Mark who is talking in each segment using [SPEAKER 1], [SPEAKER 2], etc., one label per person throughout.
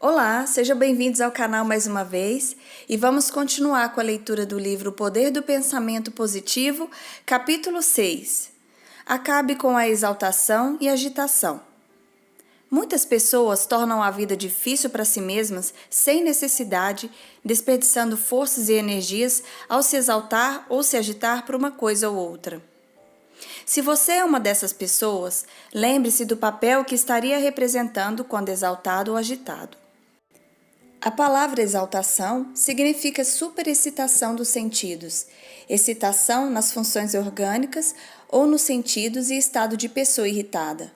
[SPEAKER 1] Olá, sejam bem-vindos ao canal mais uma vez e vamos continuar com a leitura do livro O Poder do Pensamento Positivo, capítulo 6. Acabe com a exaltação e agitação. Muitas pessoas tornam a vida difícil para si mesmas sem necessidade, desperdiçando forças e energias ao se exaltar ou se agitar por uma coisa ou outra. Se você é uma dessas pessoas, lembre-se do papel que estaria representando quando exaltado ou agitado. A palavra exaltação significa superexcitação dos sentidos, excitação nas funções orgânicas ou nos sentidos e estado de pessoa irritada.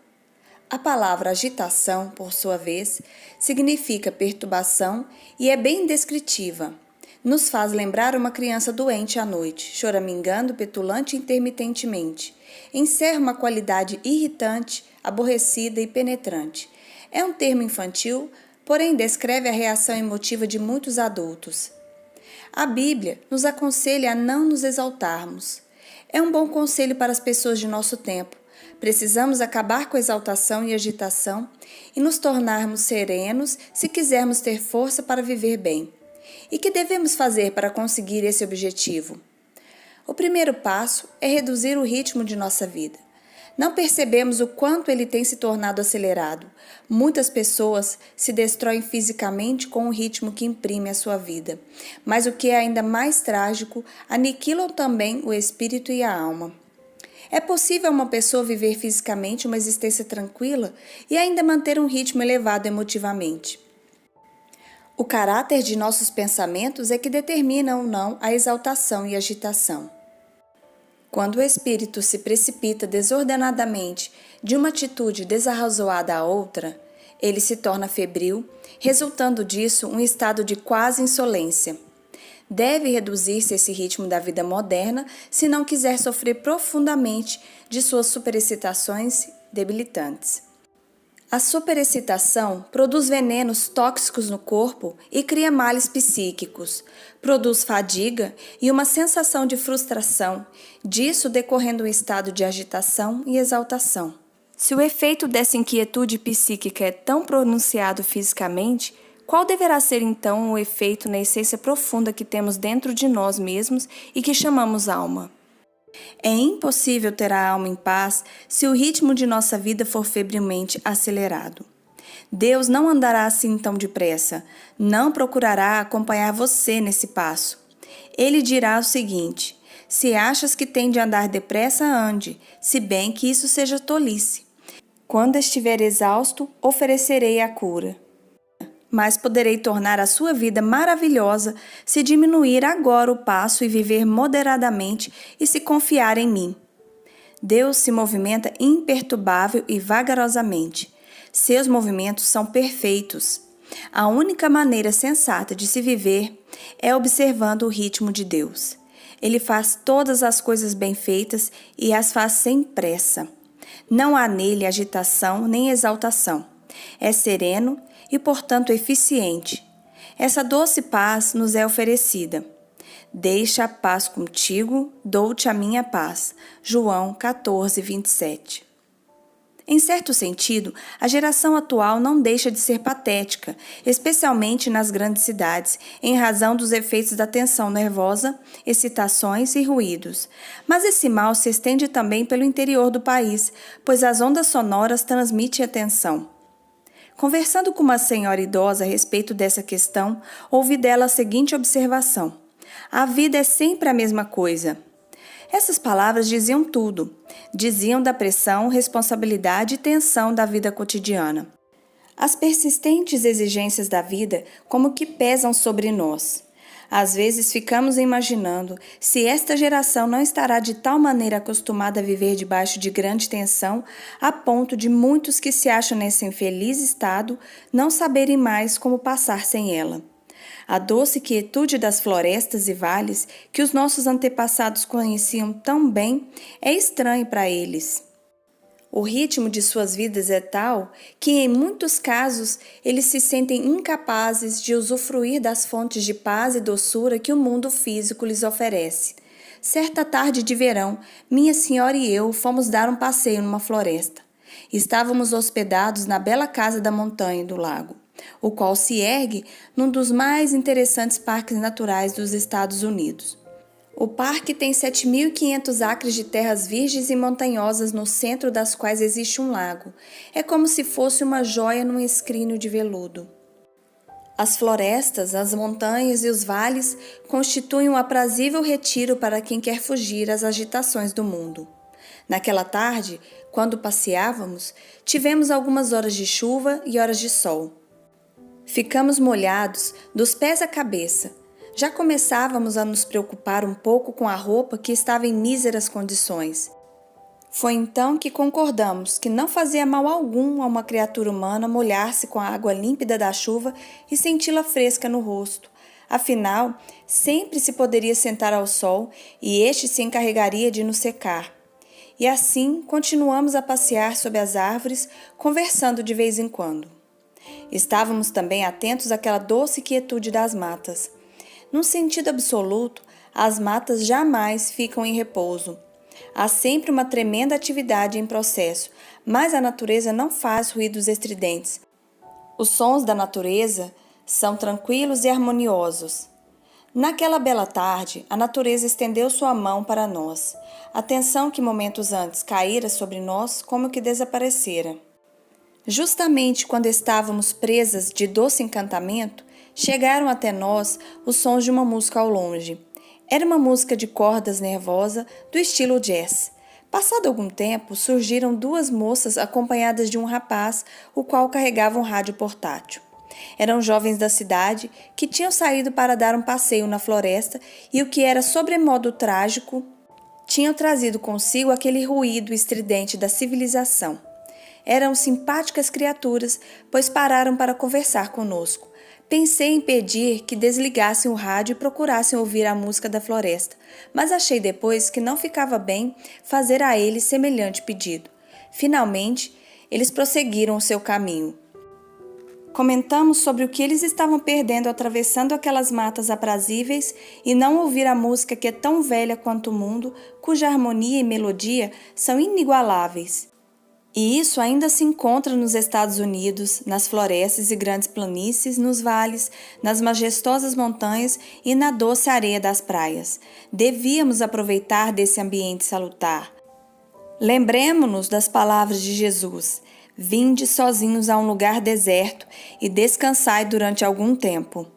[SPEAKER 1] A palavra agitação, por sua vez, significa perturbação e é bem descritiva. Nos faz lembrar uma criança doente à noite, choramingando petulante intermitentemente. Encerra uma qualidade irritante, aborrecida e penetrante. É um termo infantil, porém descreve a reação emotiva de muitos adultos. A Bíblia nos aconselha a não nos exaltarmos. É um bom conselho para as pessoas de nosso tempo. Precisamos acabar com a exaltação e agitação e nos tornarmos serenos se quisermos ter força para viver bem. E que devemos fazer para conseguir esse objetivo? O primeiro passo é reduzir o ritmo de nossa vida. Não percebemos o quanto ele tem se tornado acelerado. Muitas pessoas se destroem fisicamente com o ritmo que imprime a sua vida. Mas o que é ainda mais trágico, aniquilam também o espírito e a alma. É possível uma pessoa viver fisicamente uma existência tranquila e ainda manter um ritmo elevado emotivamente. O caráter de nossos pensamentos é que determina ou não a exaltação e agitação. Quando o espírito se precipita desordenadamente de uma atitude desarrazoada a outra, ele se torna febril, resultando disso um estado de quase insolência. Deve reduzir-se esse ritmo da vida moderna se não quiser sofrer profundamente de suas superexcitações debilitantes. A superexcitação produz venenos tóxicos no corpo e cria males psíquicos, produz fadiga e uma sensação de frustração, disso decorrendo um estado de agitação e exaltação. Se o efeito dessa inquietude psíquica é tão pronunciado fisicamente, qual deverá ser então o efeito na essência profunda que temos dentro de nós mesmos e que chamamos alma? É impossível ter a alma em paz se o ritmo de nossa vida for febrilmente acelerado. Deus não andará assim tão depressa, não procurará acompanhar você nesse passo. Ele dirá o seguinte: se achas que tem de andar depressa, ande, se bem que isso seja tolice. Quando estiver exausto, oferecerei a cura. Mas poderei tornar a sua vida maravilhosa se diminuir agora o passo e viver moderadamente e se confiar em mim. Deus se movimenta imperturbável e vagarosamente. Seus movimentos são perfeitos. A única maneira sensata de se viver é observando o ritmo de Deus. Ele faz todas as coisas bem feitas e as faz sem pressa. Não há nele agitação nem exaltação. É sereno e, portanto, eficiente. Essa doce paz nos é oferecida. Deixa a paz contigo, dou-te a minha paz. João 14, 27. Em certo sentido, a geração atual não deixa de ser patética, especialmente nas grandes cidades, em razão dos efeitos da tensão nervosa, excitações e ruídos. Mas esse mal se estende também pelo interior do país, pois as ondas sonoras transmitem a tensão. Conversando com uma senhora idosa a respeito dessa questão, ouvi dela a seguinte observação: a vida é sempre a mesma coisa. Essas palavras diziam tudo. Diziam da pressão, responsabilidade e tensão da vida cotidiana. As persistentes exigências da vida como que pesam sobre nós. Às vezes ficamos imaginando se esta geração não estará de tal maneira acostumada a viver debaixo de grande tensão, a ponto de muitos que se acham nesse infeliz estado não saberem mais como passar sem ela. A doce quietude das florestas e vales que os nossos antepassados conheciam tão bem é estranha para eles. O ritmo de suas vidas é tal que, em muitos casos, eles se sentem incapazes de usufruir das fontes de paz e doçura que o mundo físico lhes oferece. Certa tarde de verão, minha senhora e eu fomos dar um passeio numa floresta. Estávamos hospedados na bela casa da montanha e do lago. o qual se ergue num dos mais interessantes parques naturais dos Estados Unidos. O parque tem 7.500 acres de terras virgens e montanhosas no centro das quais existe um lago. É como se fosse uma joia num escrínio de veludo. As florestas, as montanhas e os vales constituem um aprazível retiro para quem quer fugir às agitações do mundo. Naquela tarde, quando passeávamos, tivemos algumas horas de chuva e horas de sol. Ficamos molhados dos pés à cabeça. Já começávamos a nos preocupar um pouco com a roupa que estava em míseras condições. Foi então que concordamos que não fazia mal algum a uma criatura humana molhar-se com a água límpida da chuva e senti-la fresca no rosto. Afinal, sempre se poderia sentar ao sol e este se encarregaria de nos secar. E assim continuamos a passear sob as árvores, conversando de vez em quando. Estávamos também atentos àquela doce quietude das matas. Num sentido absoluto, as matas jamais ficam em repouso. Há sempre uma tremenda atividade em processo, mas a natureza não faz ruídos estridentes. Os sons da natureza são tranquilos e harmoniosos. Naquela bela tarde, a natureza estendeu sua mão para nós. A tensão que momentos antes caíra sobre nós como que desaparecera. Justamente quando estávamos presas de doce encantamento, chegaram até nós os sons de uma música ao longe. Era uma música de cordas nervosa do estilo jazz. Passado algum tempo, surgiram duas moças acompanhadas de um rapaz, o qual carregava um rádio portátil. Eram jovens da cidade que tinham saído para dar um passeio na floresta e, o que era sobremodo trágico, tinham trazido consigo aquele ruído estridente da civilização. Eram simpáticas criaturas, pois pararam para conversar conosco. Pensei em pedir que desligassem o rádio e procurassem ouvir a música da floresta, mas achei depois que não ficava bem fazer a eles semelhante pedido. Finalmente, eles prosseguiram o seu caminho. Comentamos sobre o que eles estavam perdendo atravessando aquelas matas aprazíveis e não ouvir a música que é tão velha quanto o mundo, cuja harmonia e melodia são inigualáveis. E isso ainda se encontra nos Estados Unidos, nas florestas e grandes planícies, nos vales, nas majestosas montanhas e na doce areia das praias. Devíamos aproveitar desse ambiente salutar. Lembremo-nos das palavras de Jesus: vinde sozinhos a um lugar deserto e descansai durante algum tempo.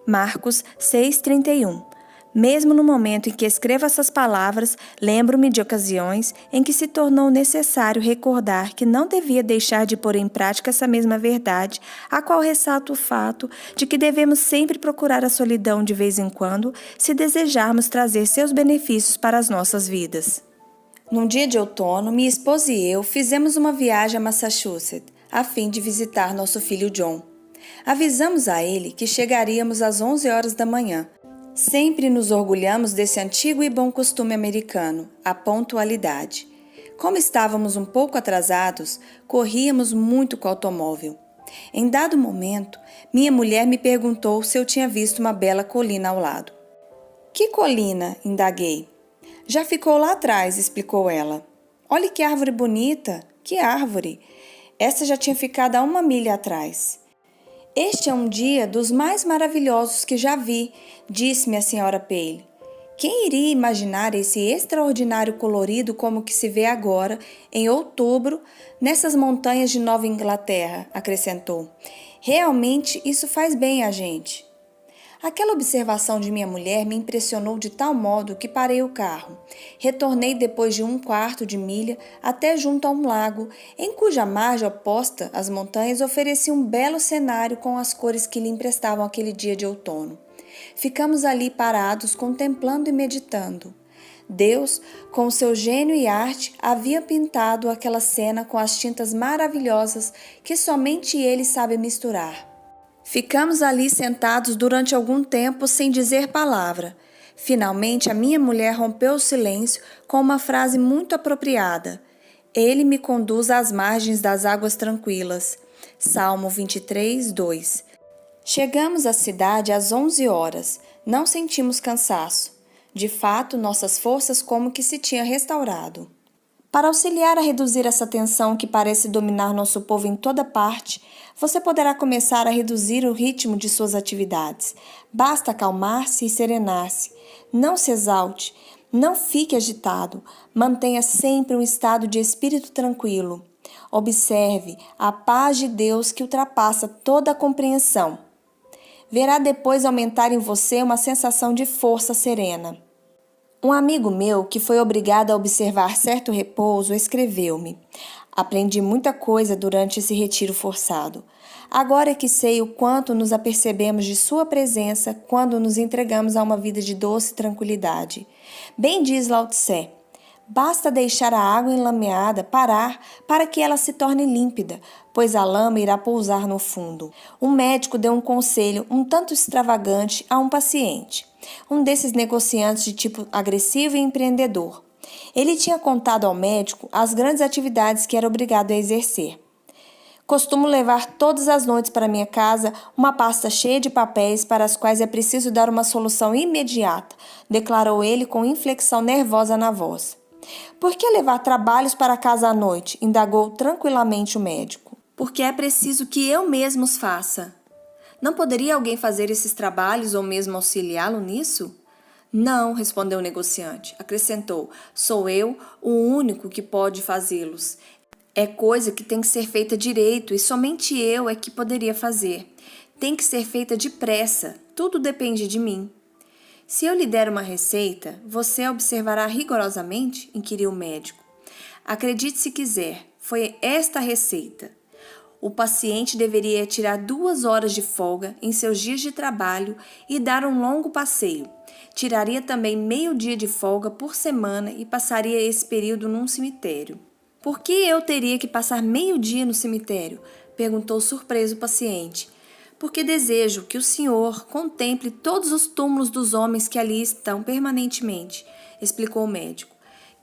[SPEAKER 1] Marcos 6,31. Mesmo no momento em que escrevo essas palavras, lembro-me de ocasiões em que se tornou necessário recordar que não devia deixar de pôr em prática essa mesma verdade, a qual ressalto o fato de que devemos sempre procurar a solidão de vez em quando, se desejarmos trazer seus benefícios para as nossas vidas. Num dia de outono, minha esposa e eu fizemos uma viagem a Massachusetts, a fim de visitar nosso filho John. Avisamos a ele que chegaríamos às 11 horas da manhã. Sempre nos orgulhamos desse antigo e bom costume americano, a pontualidade. Como estávamos um pouco atrasados, corríamos muito com o automóvel. Em dado momento, minha mulher me perguntou se eu tinha visto uma bela colina ao lado. Que colina? Indaguei. Já ficou lá atrás, explicou ela. Olhe que árvore bonita! Que árvore! Essa já tinha ficado a 1 milha atrás. Este é um dia dos mais maravilhosos que já vi, disse-me a senhora Paley. Quem iria imaginar esse extraordinário colorido como que se vê agora, em outubro, nessas montanhas de Nova Inglaterra, acrescentou. Realmente isso faz bem a gente. Aquela observação de minha mulher me impressionou de tal modo que parei o carro. Retornei depois de 1/4 de milha até junto a um lago, em cuja margem oposta às montanhas oferecia um belo cenário com as cores que lhe emprestavam aquele dia de outono. Ficamos ali parados, contemplando e meditando. Deus, com o seu gênio e arte, havia pintado aquela cena com as tintas maravilhosas que somente ele sabe misturar. Ficamos ali sentados durante algum tempo sem dizer palavra. Finalmente, a minha mulher rompeu o silêncio com uma frase muito apropriada. Ele me conduz às margens das águas tranquilas. Salmo 23, 2. Chegamos à cidade às 11 horas. Não sentimos cansaço. De fato, nossas forças como que se tinham restaurado. Para auxiliar a reduzir essa tensão que parece dominar nosso povo em toda parte, você poderá começar a reduzir o ritmo de suas atividades. Basta acalmar-se e serenar-se. Não se exalte, não fique agitado. Mantenha sempre um estado de espírito tranquilo. Observe a paz de Deus que ultrapassa toda a compreensão. Verá depois aumentar em você uma sensação de força serena. Um amigo meu, que foi obrigado a observar certo repouso, escreveu-me: aprendi muita coisa durante esse retiro forçado. Agora é que sei o quanto nos apercebemos de sua presença quando nos entregamos a uma vida de doce tranquilidade. Bem diz Lao Tse: basta deixar a água enlameada parar para que ela se torne límpida, pois a lama irá pousar no fundo. Um médico deu um conselho um tanto extravagante a um paciente, um desses negociantes de tipo agressivo e empreendedor. Ele tinha contado ao médico as grandes atividades que era obrigado a exercer. Costumo levar todas as noites para minha casa uma pasta cheia de papéis para as quais é preciso dar uma solução imediata, declarou ele com inflexão nervosa na voz. Por que levar trabalhos para casa à noite? Indagou tranquilamente o médico. Porque é preciso que eu mesmo os faça. Não poderia alguém fazer esses trabalhos ou mesmo auxiliá-lo nisso? Não, respondeu o negociante. Acrescentou: sou eu o único que pode fazê-los. É coisa que tem que ser feita direito e somente eu é que poderia fazer. Tem que ser feita depressa. Tudo depende de mim. Se eu lhe der uma receita, você a observará rigorosamente? Inquiriu o médico. Acredite se quiser, foi esta a receita. O paciente deveria tirar 2 horas de folga em seus dias de trabalho e dar um longo passeio. Tiraria também meio dia de folga por semana e passaria esse período num cemitério. Por que eu teria que passar meio dia no cemitério? Perguntou surpreso o paciente. Porque desejo que o senhor contemple todos os túmulos dos homens que ali estão permanentemente, explicou o médico.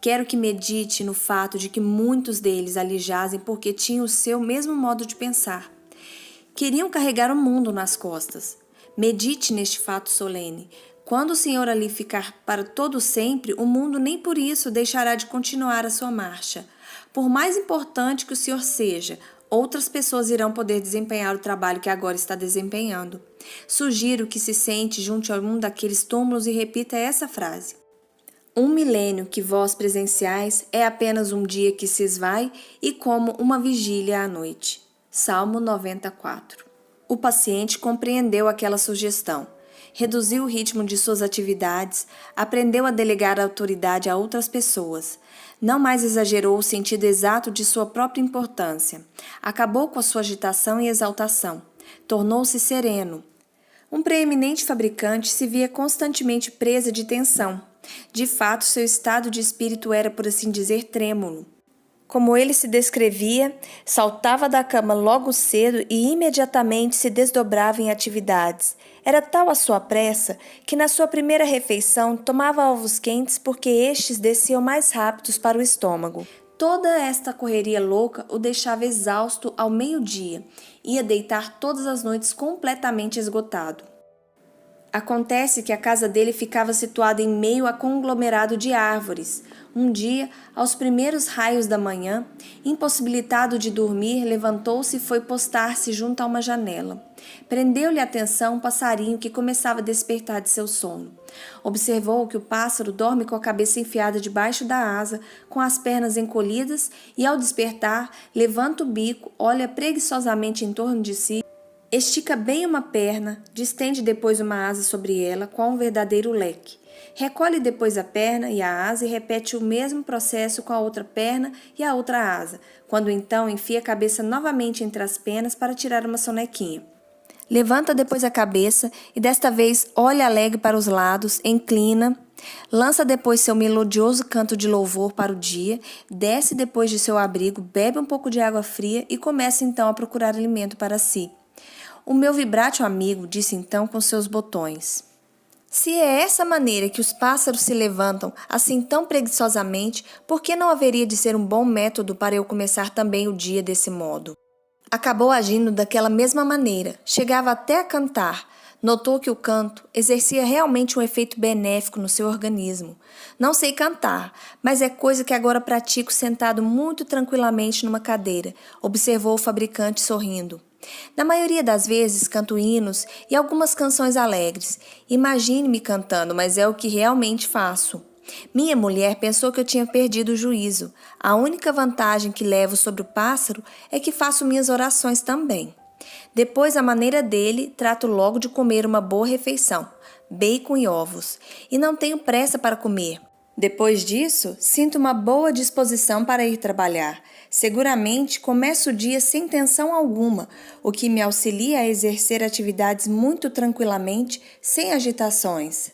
[SPEAKER 1] Quero que medite no fato de que muitos deles ali jazem porque tinham o seu mesmo modo de pensar. Queriam carregar o mundo nas costas. Medite neste fato solene. Quando o senhor ali ficar para todo sempre, o mundo nem por isso deixará de continuar a sua marcha. Por mais importante que o senhor seja, outras pessoas irão poder desempenhar o trabalho que agora está desempenhando. Sugiro que se sente junto a um daqueles túmulos e repita essa frase. 1 milênio que vós presenciais é apenas um dia que se esvai e como uma vigília à noite. Salmo 94. O paciente compreendeu aquela sugestão. Reduziu o ritmo de suas atividades, aprendeu a delegar a autoridade a outras pessoas. Não mais exagerou o sentido exato de sua própria importância. Acabou com a sua agitação e exaltação. Tornou-se sereno. Um preeminente fabricante se via constantemente presa de tensão. De fato, seu estado de espírito era, por assim dizer, trêmulo. Como ele se descrevia, saltava da cama logo cedo e imediatamente se desdobrava em atividades. Era tal a sua pressa que na sua primeira refeição tomava ovos quentes porque estes desciam mais rápidos para o estômago. Toda esta correria louca o deixava exausto ao meio-dia. Ia deitar todas as noites completamente esgotado. Acontece que a casa dele ficava situada em meio a conglomerado de árvores. Um dia, aos primeiros raios da manhã, impossibilitado de dormir, levantou-se e foi postar-se junto a uma janela. Prendeu-lhe a atenção um passarinho que começava a despertar de seu sono. Observou que o pássaro dorme com a cabeça enfiada debaixo da asa, com as pernas encolhidas e, ao despertar, levanta o bico, olha preguiçosamente em torno de si, estica bem uma perna, distende depois uma asa sobre ela, qual um verdadeiro leque. Recolhe depois a perna e a asa e repete o mesmo processo com a outra perna e a outra asa, quando então enfia a cabeça novamente entre as penas para tirar uma sonequinha. Levanta depois a cabeça e desta vez olha alegre para os lados, inclina, lança depois seu melodioso canto de louvor para o dia, desce depois de seu abrigo, bebe um pouco de água fria e começa então a procurar alimento para si. O meu vibrátil amigo disse então com seus botões: se é essa maneira que os pássaros se levantam assim tão preguiçosamente, por que não haveria de ser um bom método para eu começar também o dia desse modo? Acabou agindo daquela mesma maneira, chegava até a cantar. Notou que o canto exercia realmente um efeito benéfico no seu organismo. Não sei cantar, mas é coisa que agora pratico sentado muito tranquilamente numa cadeira, observou o fabricante sorrindo. Na maioria das vezes canto hinos e algumas canções alegres. Imagine-me cantando, mas é o que realmente faço. Minha mulher pensou que eu tinha perdido o juízo. A única vantagem que levo sobre o pássaro é que faço minhas orações também. Depois, à maneira dele, trato logo de comer uma boa refeição, bacon e ovos, e não tenho pressa para comer. Depois disso, sinto uma boa disposição para ir trabalhar. Seguramente começo o dia sem tensão alguma, o que me auxilia a exercer atividades muito tranquilamente, sem agitações.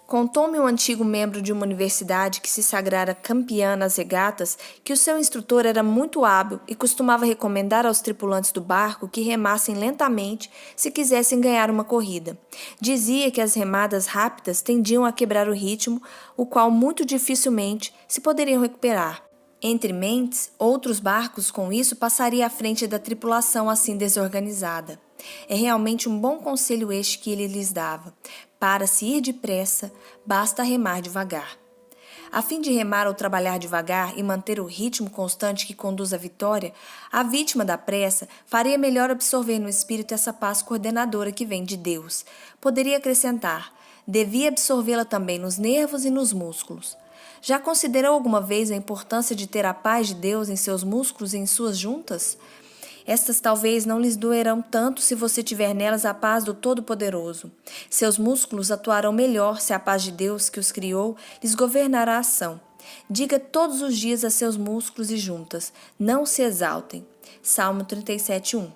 [SPEAKER 1] Contou-me um antigo membro de uma universidade que se sagrara campeã nas regatas que o seu instrutor era muito hábil e costumava recomendar aos tripulantes do barco que remassem lentamente se quisessem ganhar uma corrida. Dizia que as remadas rápidas tendiam a quebrar o ritmo, o qual muito dificilmente se poderiam recuperar. Entre mentes, outros barcos com isso passaria à frente da tripulação assim desorganizada. É realmente um bom conselho este que ele lhes dava. Para se ir depressa, basta remar devagar. A fim de remar ou trabalhar devagar e manter o ritmo constante que conduz à vitória, a vítima da pressa faria melhor absorver no espírito essa paz coordenadora que vem de Deus. Poderia acrescentar, devia absorvê-la também nos nervos e nos músculos. Já considerou alguma vez a importância de ter a paz de Deus em seus músculos e em suas juntas? Estas talvez não lhes doerão tanto se você tiver nelas a paz do Todo-Poderoso. Seus músculos atuarão melhor se a paz de Deus, que os criou, lhes governar a ação. Diga todos os dias a seus músculos e juntas, não se exaltem. Salmo 37:1.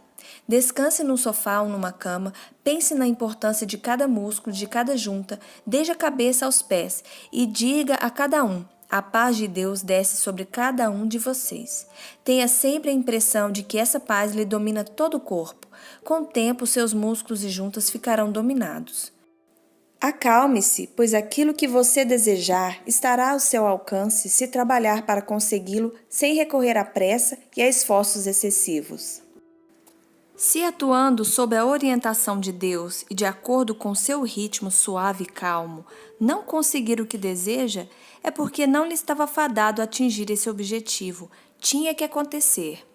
[SPEAKER 1] Descanse num sofá ou numa cama, pense na importância de cada músculo, de cada junta, desde a cabeça aos pés, e diga a cada um: a paz de Deus desce sobre cada um de vocês. Tenha sempre a impressão de que essa paz lhe domina todo o corpo. Com o tempo, seus músculos e juntas ficarão dominados. Acalme-se, pois aquilo que você desejar estará ao seu alcance se trabalhar para consegui-lo sem recorrer à pressa e a esforços excessivos. Se atuando sob a orientação de Deus e de acordo com seu ritmo suave e calmo, não conseguir o que deseja, é porque não lhe estava fadado a atingir esse objetivo. Tinha que acontecer.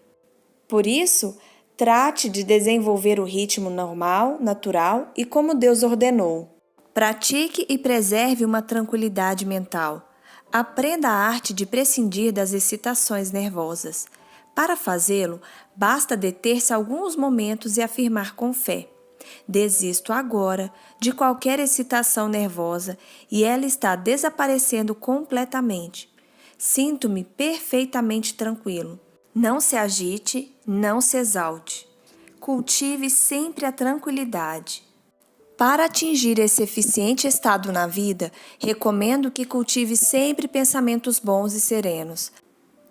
[SPEAKER 1] Por isso, trate de desenvolver o ritmo normal, natural e como Deus ordenou. Pratique e preserve uma tranquilidade mental. Aprenda a arte de prescindir das excitações nervosas. Para fazê-lo, basta deter-se alguns momentos e afirmar com fé: desisto agora de qualquer excitação nervosa e ela está desaparecendo completamente. Sinto-me perfeitamente tranquilo. Não se agite, não se exalte. Cultive sempre a tranquilidade. Para atingir esse eficiente estado na vida, recomendo que cultive sempre pensamentos bons e serenos.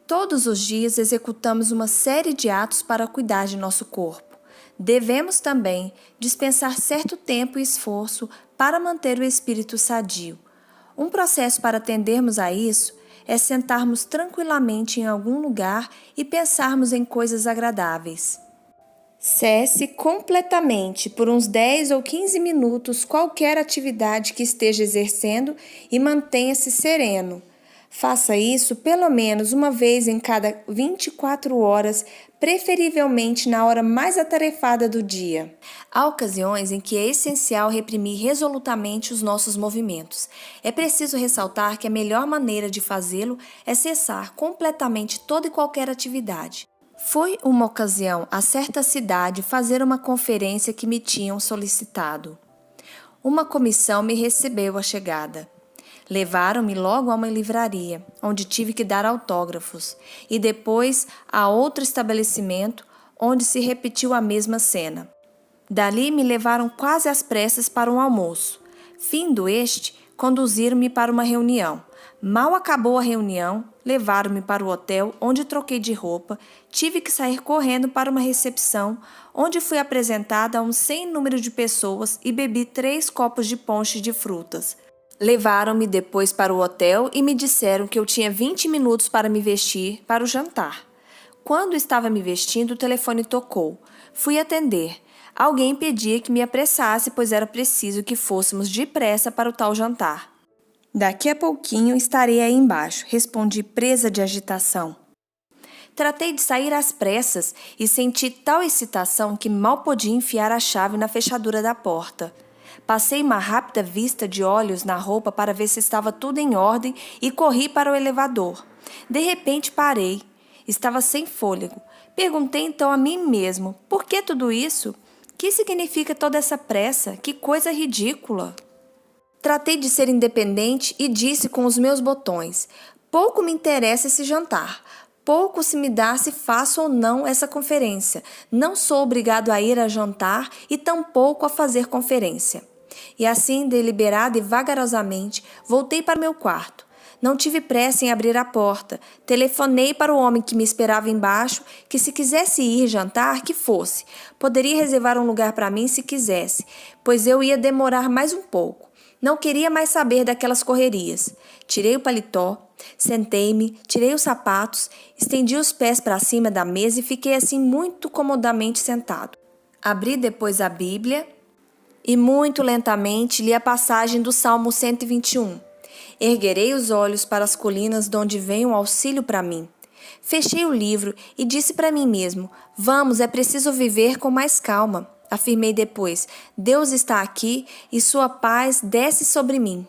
[SPEAKER 1] Todos os dias executamos uma série de atos para cuidar de nosso corpo. Devemos também dispensar certo tempo e esforço para manter o espírito sadio. Um processo para atendermos a isso é sentarmos tranquilamente em algum lugar e pensarmos em coisas agradáveis. Cesse completamente por uns 10 ou 15 minutos qualquer atividade que esteja exercendo e mantenha-se sereno. Faça isso pelo menos uma vez em cada 24 horas, preferivelmente na hora mais atarefada do dia. Há ocasiões em que é essencial reprimir resolutamente os nossos movimentos. É preciso ressaltar que a melhor maneira de fazê-lo é cessar completamente toda e qualquer atividade. Foi uma ocasião a certa cidade fazer uma conferência que me tinham solicitado. Uma comissão me recebeu à chegada. Levaram-me logo a uma livraria, onde tive que dar autógrafos, e depois a outro estabelecimento, onde se repetiu a mesma cena. Dali me levaram quase às pressas para um almoço. Findo este, conduziram-me para uma reunião. Mal acabou a reunião, levaram-me para o hotel, onde troquei de roupa, tive que sair correndo para uma recepção, onde fui apresentada a um sem número de pessoas e bebi 3 copos de ponche de frutas. Levaram-me depois para o hotel e me disseram que eu tinha 20 minutos para me vestir para o jantar. Quando estava me vestindo, o telefone tocou. Fui atender. Alguém pedia que me apressasse, pois era preciso que fôssemos depressa para o tal jantar. Daqui a pouquinho estarei aí embaixo, respondi presa de agitação. Tratei de sair às pressas e senti tal excitação que mal podia enfiar a chave na fechadura da porta. Passei uma rápida vista de olhos na roupa para ver se estava tudo em ordem e corri para o elevador. De repente parei. Estava sem fôlego. Perguntei então a mim mesmo, por que tudo isso? Que significa toda essa pressa? Que coisa ridícula! Tratei de ser independente e disse com os meus botões, pouco me interessa esse jantar. Pouco se me dá se faço ou não essa conferência. Não sou obrigado a ir a jantar e tampouco a fazer conferência. E assim, deliberada e vagarosamente, voltei para meu quarto. Não tive pressa em abrir a porta. Telefonei para o homem que me esperava embaixo, que se quisesse ir jantar, que fosse. Poderia reservar um lugar para mim se quisesse, pois eu ia demorar mais um pouco. Não queria mais saber daquelas correrias. Tirei o paletó, sentei-me, tirei os sapatos, estendi os pés para cima da mesa e fiquei assim muito comodamente sentado. Abri depois a Bíblia e muito lentamente li a passagem do Salmo 121. Erguerei os olhos para as colinas de onde vem o auxílio para mim. Fechei o livro e disse para mim mesmo, vamos, é preciso viver com mais calma. Afirmei depois, Deus está aqui e sua paz desce sobre mim.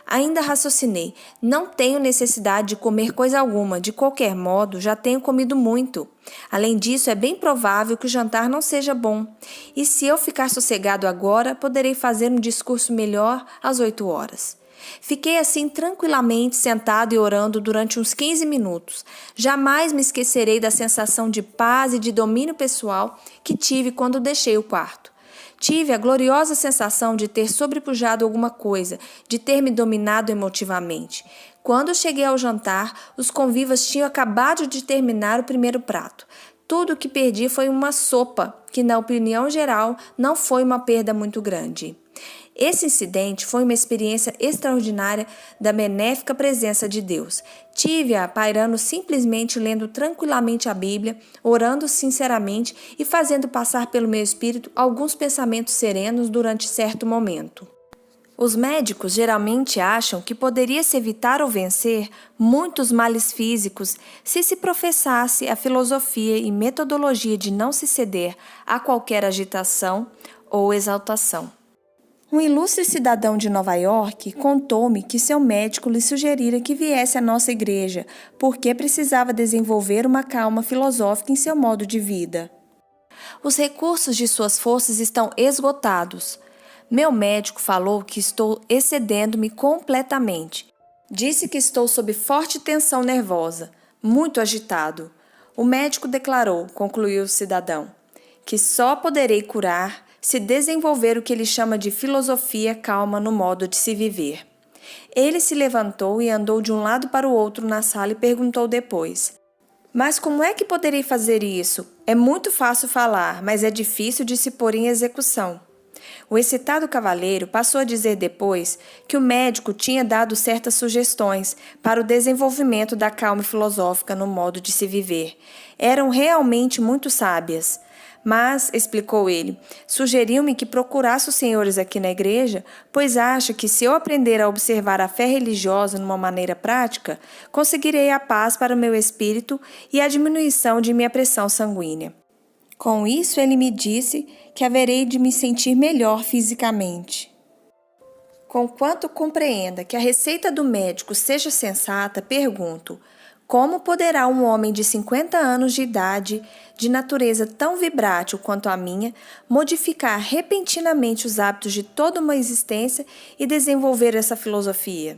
[SPEAKER 1] Ainda raciocinei, não tenho necessidade de comer coisa alguma, de qualquer modo, já tenho comido muito. Além disso, é bem provável que o jantar não seja bom. E se eu ficar sossegado agora, poderei fazer um discurso melhor às 8 horas. Fiquei assim tranquilamente sentado e orando durante uns 15 minutos. Jamais me esquecerei da sensação de paz e de domínio pessoal que tive quando deixei o quarto. Tive a gloriosa sensação de ter sobrepujado alguma coisa, de ter me dominado emotivamente. Quando cheguei ao jantar, os convivas tinham acabado de terminar o primeiro prato. Tudo o que perdi foi uma sopa, que na opinião geral não foi uma perda muito grande. Esse incidente foi uma experiência extraordinária da benéfica presença de Deus. Tive-a pairando simplesmente lendo tranquilamente a Bíblia, orando sinceramente e fazendo passar pelo meu espírito alguns pensamentos serenos durante certo momento. Os médicos geralmente acham que poderia-se evitar ou vencer muitos males físicos se professasse a filosofia e metodologia de não se ceder a qualquer agitação ou exaltação. Um ilustre cidadão de Nova York contou-me que seu médico lhe sugerira que viesse à nossa igreja, porque precisava desenvolver uma calma filosófica em seu modo de vida. Os recursos de suas forças estão esgotados. Meu médico falou que estou excedendo-me completamente. Disse que estou sob forte tensão nervosa, muito agitado. O médico declarou, concluiu o cidadão, que só poderei curar se desenvolver o que ele chama de filosofia calma no modo de se viver. Ele se levantou e andou de um lado para o outro na sala e perguntou depois, mas como é que poderei fazer isso? É muito fácil falar, mas é difícil de se pôr em execução. O excitado cavalheiro passou a dizer depois que o médico tinha dado certas sugestões para o desenvolvimento da calma filosófica no modo de se viver. Eram realmente muito sábias. Mas, explicou ele, sugeriu-me que procurasse os senhores aqui na igreja, pois acha que se eu aprender a observar a fé religiosa numa maneira prática, conseguirei a paz para o meu espírito e a diminuição de minha pressão sanguínea. Com isso, ele me disse que haverei de me sentir melhor fisicamente. Conquanto compreenda que a receita do médico seja sensata, pergunto, como poderá um homem de 50 anos de idade, de natureza tão vibrátil quanto a minha, modificar repentinamente os hábitos de toda uma existência e desenvolver essa filosofia?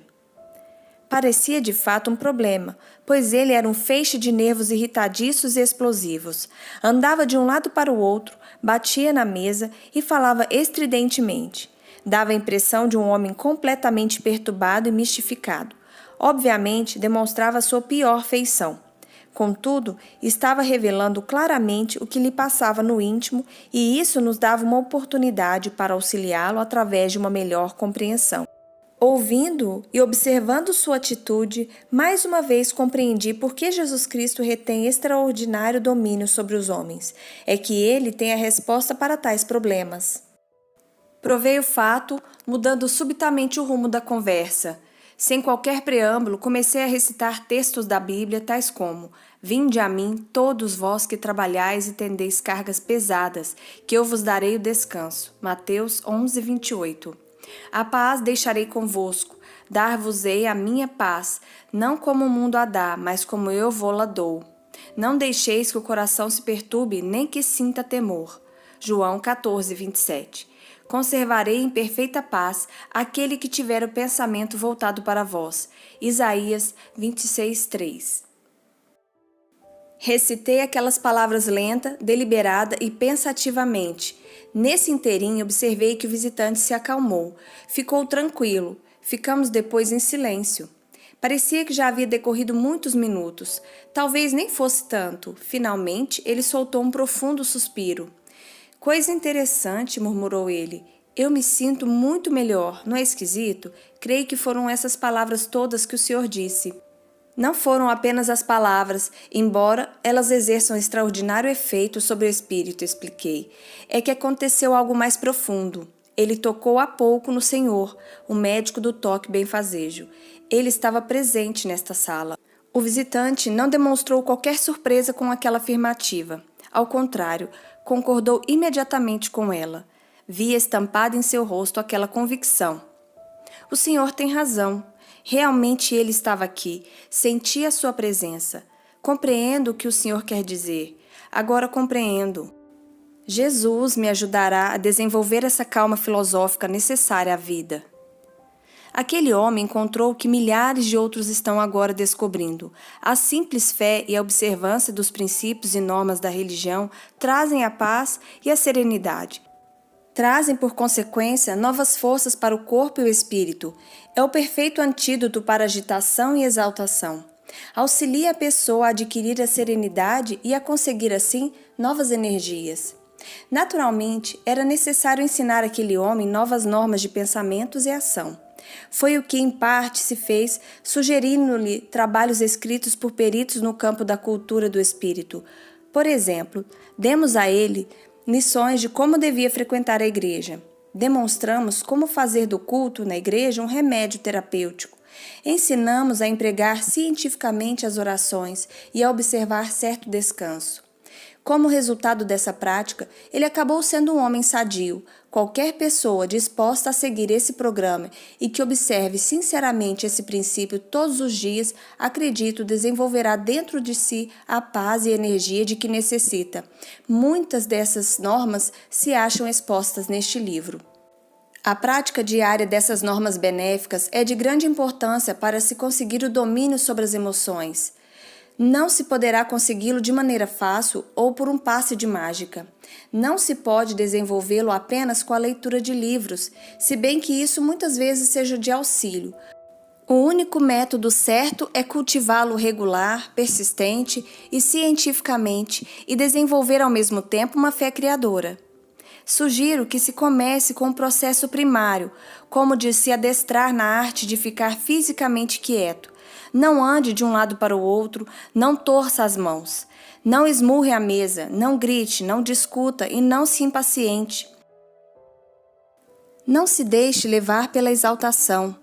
[SPEAKER 1] Parecia de fato um problema, pois ele era um feixe de nervos irritadiços e explosivos. Andava de um lado para o outro, batia na mesa e falava estridentemente. Dava a impressão de um homem completamente perturbado e mistificado. Obviamente, demonstrava sua pior feição. Contudo, estava revelando claramente o que lhe passava no íntimo e isso nos dava uma oportunidade para auxiliá-lo através de uma melhor compreensão. Ouvindo e observando sua atitude, mais uma vez compreendi por que Jesus Cristo retém extraordinário domínio sobre os homens. É que ele tem a resposta para tais problemas. Provei o fato, mudando subitamente o rumo da conversa. Sem qualquer preâmbulo, comecei a recitar textos da Bíblia, tais como: Vinde a mim, todos vós que trabalhais e tendeis cargas pesadas, que eu vos darei o descanso. Mateus 11, 28. A paz deixarei convosco, dar-vos-ei a minha paz, não como o mundo a dá, mas como eu vô-la dou. Não deixeis que o coração se perturbe, nem que sinta temor. João 14, 27. Conservarei em perfeita paz aquele que tiver o pensamento voltado para vós. Isaías 26, 3. Recitei aquelas palavras lenta, deliberada e pensativamente. Nesse inteirinho, observei que o visitante se acalmou. Ficou tranquilo. Ficamos depois em silêncio. Parecia que já havia decorrido muitos minutos. Talvez nem fosse tanto. Finalmente, ele soltou um profundo suspiro. Coisa interessante, murmurou ele. Eu me sinto muito melhor, não é esquisito? Creio que foram essas palavras todas que o senhor disse. Não foram apenas as palavras, embora elas exerçam extraordinário efeito sobre o espírito, expliquei. É que aconteceu algo mais profundo. Ele tocou há pouco no Senhor, o médico do toque benfazejo. Ele estava presente nesta sala. O visitante não demonstrou qualquer surpresa com aquela afirmativa. Ao contrário, concordou imediatamente com ela. Via estampada em seu rosto aquela convicção. O senhor tem razão. Realmente ele estava aqui. Senti a sua presença. Compreendo o que o senhor quer dizer. Agora compreendo. Jesus me ajudará a desenvolver essa calma filosófica necessária à vida. Aquele homem encontrou o que milhares de outros estão agora descobrindo. A simples fé e a observância dos princípios e normas da religião trazem a paz e a serenidade. Trazem, por consequência, novas forças para o corpo e o espírito. É o perfeito antídoto para agitação e exaltação. Auxilia a pessoa a adquirir a serenidade e a conseguir, assim, novas energias. Naturalmente, era necessário ensinar àquele homem novas normas de pensamentos e ação. Foi o que, em parte, se fez, sugerindo-lhe trabalhos escritos por peritos no campo da cultura do espírito. Por exemplo, demos a ele lições de como devia frequentar a igreja. Demonstramos como fazer do culto na igreja um remédio terapêutico. Ensinamos a empregar cientificamente as orações e a observar certo descanso. Como resultado dessa prática, ele acabou sendo um homem sadio. Qualquer pessoa disposta a seguir esse programa e que observe sinceramente esse princípio todos os dias, acredito, desenvolverá dentro de si a paz e energia de que necessita. Muitas dessas normas se acham expostas neste livro. A prática diária dessas normas benéficas é de grande importância para se conseguir o domínio sobre as emoções. Não se poderá consegui-lo de maneira fácil ou por um passe de mágica. Não se pode desenvolvê-lo apenas com a leitura de livros, se bem que isso muitas vezes seja de auxílio. O único método certo é cultivá-lo regular, persistente e cientificamente e desenvolver ao mesmo tempo uma fé criadora. Sugiro que se comece com um processo primário, como de se adestrar na arte de ficar fisicamente quieto. Não ande de um lado para o outro, não torça as mãos. Não esmurre a mesa, não grite, não discuta e não se impaciente. Não se deixe levar pela exaltação.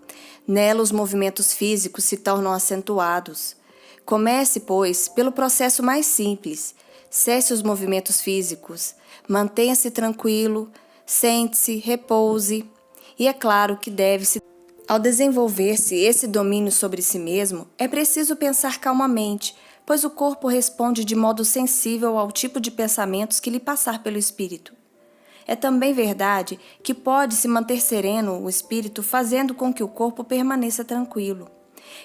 [SPEAKER 1] Nela os movimentos físicos se tornam acentuados. Comece, pois, pelo processo mais simples. Cesse os movimentos físicos. Mantenha-se tranquilo, sente-se, repouse. E é claro que deve-se. Ao desenvolver-se esse domínio sobre si mesmo, é preciso pensar calmamente, pois o corpo responde de modo sensível ao tipo de pensamentos que lhe passar pelo espírito. É também verdade que pode-se manter sereno o espírito fazendo com que o corpo permaneça tranquilo.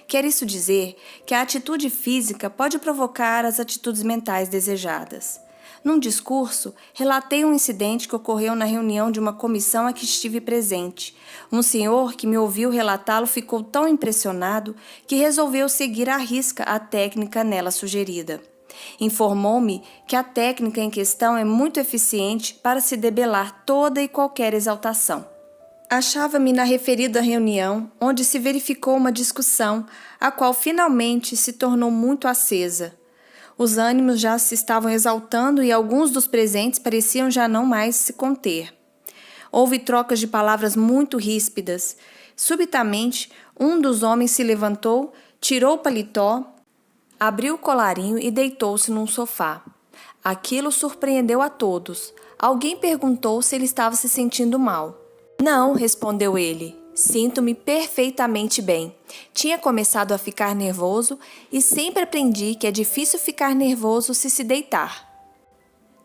[SPEAKER 1] Quer isso dizer que a atitude física pode provocar as atitudes mentais desejadas. Num discurso, relatei um incidente que ocorreu na reunião de uma comissão a que estive presente. Um senhor que me ouviu relatá-lo ficou tão impressionado que resolveu seguir à risca a técnica nela sugerida. Informou-me que a técnica em questão é muito eficiente para se debelar toda e qualquer exaltação. Achava-me na referida reunião, onde se verificou uma discussão, a qual finalmente se tornou muito acesa. Os ânimos já se estavam exaltando e alguns dos presentes pareciam já não mais se conter. Houve trocas de palavras muito ríspidas. Subitamente, um dos homens se levantou, tirou o paletó, abriu o colarinho e deitou-se num sofá. Aquilo surpreendeu a todos. Alguém perguntou se ele estava se sentindo mal. Não, respondeu ele. Sinto-me perfeitamente bem. Tinha começado a ficar nervoso e sempre aprendi que é difícil ficar nervoso se deitar.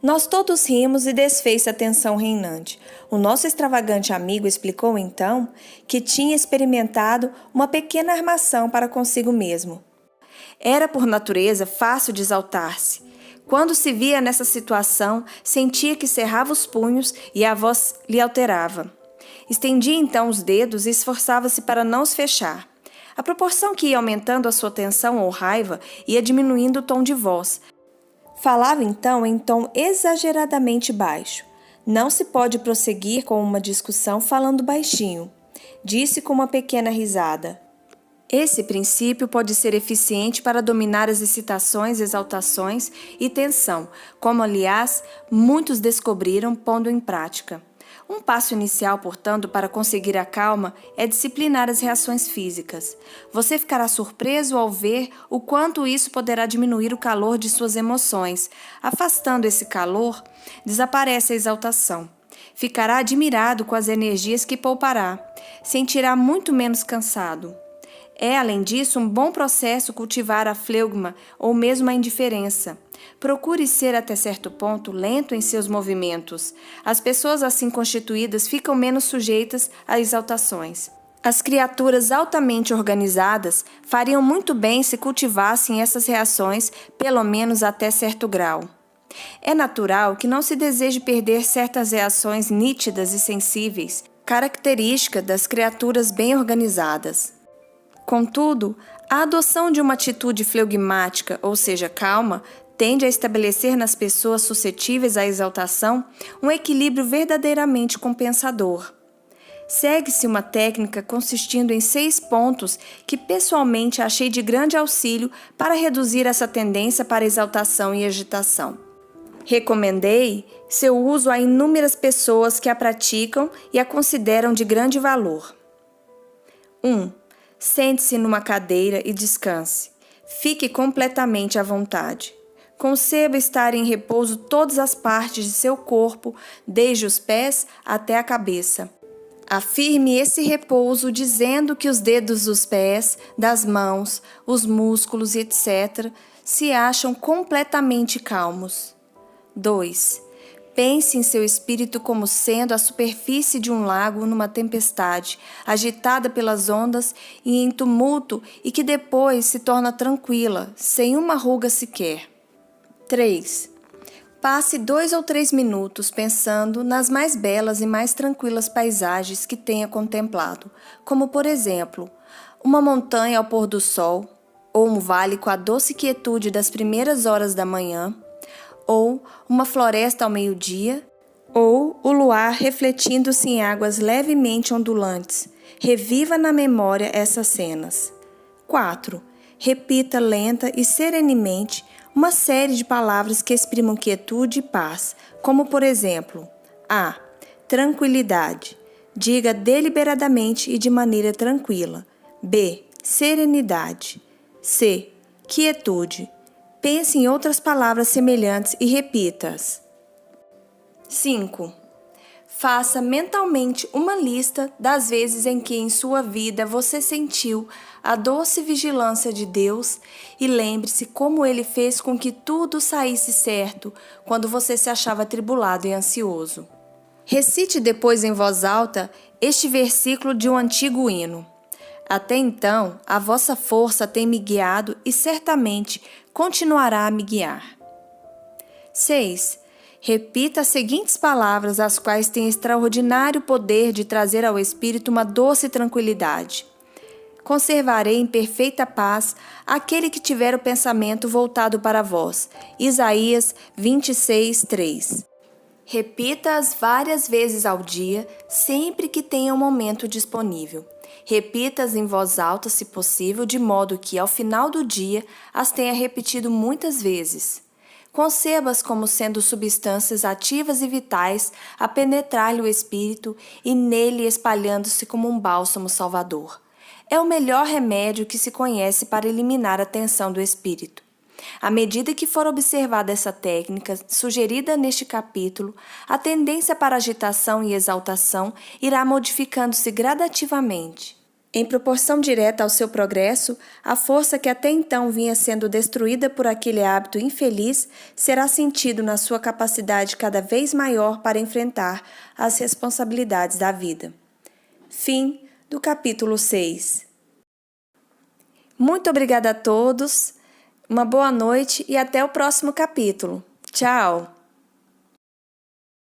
[SPEAKER 1] Nós todos rimos e desfez-se a tensão reinante. O nosso extravagante amigo explicou então que tinha experimentado uma pequena armação para consigo mesmo. Era por natureza fácil de exaltar-se. Quando se via nessa situação, sentia que cerrava os punhos e a voz lhe alterava. Estendia então os dedos e esforçava-se para não os fechar. À proporção que ia aumentando a sua tensão ou raiva, ia diminuindo o tom de voz. Falava então em tom exageradamente baixo. Não se pode prosseguir com uma discussão falando baixinho. Disse com uma pequena risada. Esse princípio pode ser eficiente para dominar as excitações, exaltações e tensão, como, aliás, muitos descobriram pondo em prática. Um passo inicial, portanto, para conseguir a calma é disciplinar as reações físicas. Você ficará surpreso ao ver o quanto isso poderá diminuir o calor de suas emoções. Afastando esse calor, desaparece a exaltação. Ficará admirado com as energias que poupará. Sentirá muito menos cansado. É, além disso, um bom processo cultivar a fleugma ou mesmo a indiferença. Procure ser até certo ponto lento em seus movimentos. As pessoas assim constituídas ficam menos sujeitas a exaltações. As criaturas altamente organizadas fariam muito bem se cultivassem essas reações, pelo menos até certo grau. É natural que não se deseje perder certas reações nítidas e sensíveis, característica das criaturas bem organizadas. Contudo, a adoção de uma atitude fleugmática, ou seja, calma, tende a estabelecer nas pessoas suscetíveis à exaltação um equilíbrio verdadeiramente compensador. Segue-se uma técnica consistindo em 6 pontos que pessoalmente achei de grande auxílio para reduzir essa tendência para exaltação e agitação. Recomendei seu uso a inúmeras pessoas que a praticam e a consideram de grande valor. 1. Sente-se numa cadeira e descanse. Fique completamente à vontade. Conceba estar em repouso todas as partes de seu corpo, desde os pés até a cabeça. Afirme esse repouso dizendo que os dedos dos pés, das mãos, os músculos, etc., se acham completamente calmos. 2. Pense em seu espírito como sendo a superfície de um lago numa tempestade, agitada pelas ondas e em tumulto e que depois se torna tranquila, sem uma ruga sequer. 3. Passe 2 ou 3 minutos pensando nas mais belas e mais tranquilas paisagens que tenha contemplado, como, por exemplo, uma montanha ao pôr do sol, ou um vale com a doce quietude das primeiras horas da manhã, ou uma floresta ao meio-dia, ou o luar refletindo-se em águas levemente ondulantes. Reviva na memória essas cenas. 4. Repita lenta e serenemente uma série de palavras que exprimam quietude e paz, como por exemplo, A. Tranquilidade. Diga deliberadamente e de maneira tranquila. B. Serenidade. C. Quietude. Pense em outras palavras semelhantes e repita-as. 5. Faça mentalmente uma lista das vezes em que em sua vida você sentiu a doce vigilância de Deus e lembre-se como Ele fez com que tudo saísse certo quando você se achava atribulado e ansioso. Recite depois em voz alta este versículo de um antigo hino. Até então, a vossa força tem me guiado e certamente continuará a me guiar. 6. Repita as seguintes palavras, as quais têm extraordinário poder de trazer ao espírito uma doce tranquilidade. Conservarei em perfeita paz aquele que tiver o pensamento voltado para vós. Isaías 26, 3. Repita-as várias vezes ao dia, sempre que tenha um momento disponível. Repita-as em voz alta, se possível, de modo que, ao final do dia, as tenha repetido muitas vezes. Conceba-as como sendo substâncias ativas e vitais a penetrar-lhe o espírito e nele espalhando-se como um bálsamo salvador. É o melhor remédio que se conhece para eliminar a tensão do espírito. À medida que for observada essa técnica sugerida neste capítulo, a tendência para agitação e exaltação irá modificando-se gradativamente. Em proporção direta ao seu progresso, a força que até então vinha sendo destruída por aquele hábito infeliz será sentido na sua capacidade cada vez maior para enfrentar as responsabilidades da vida. Fim do capítulo 6. Muito obrigada a todos. Uma boa noite e até o próximo capítulo. Tchau!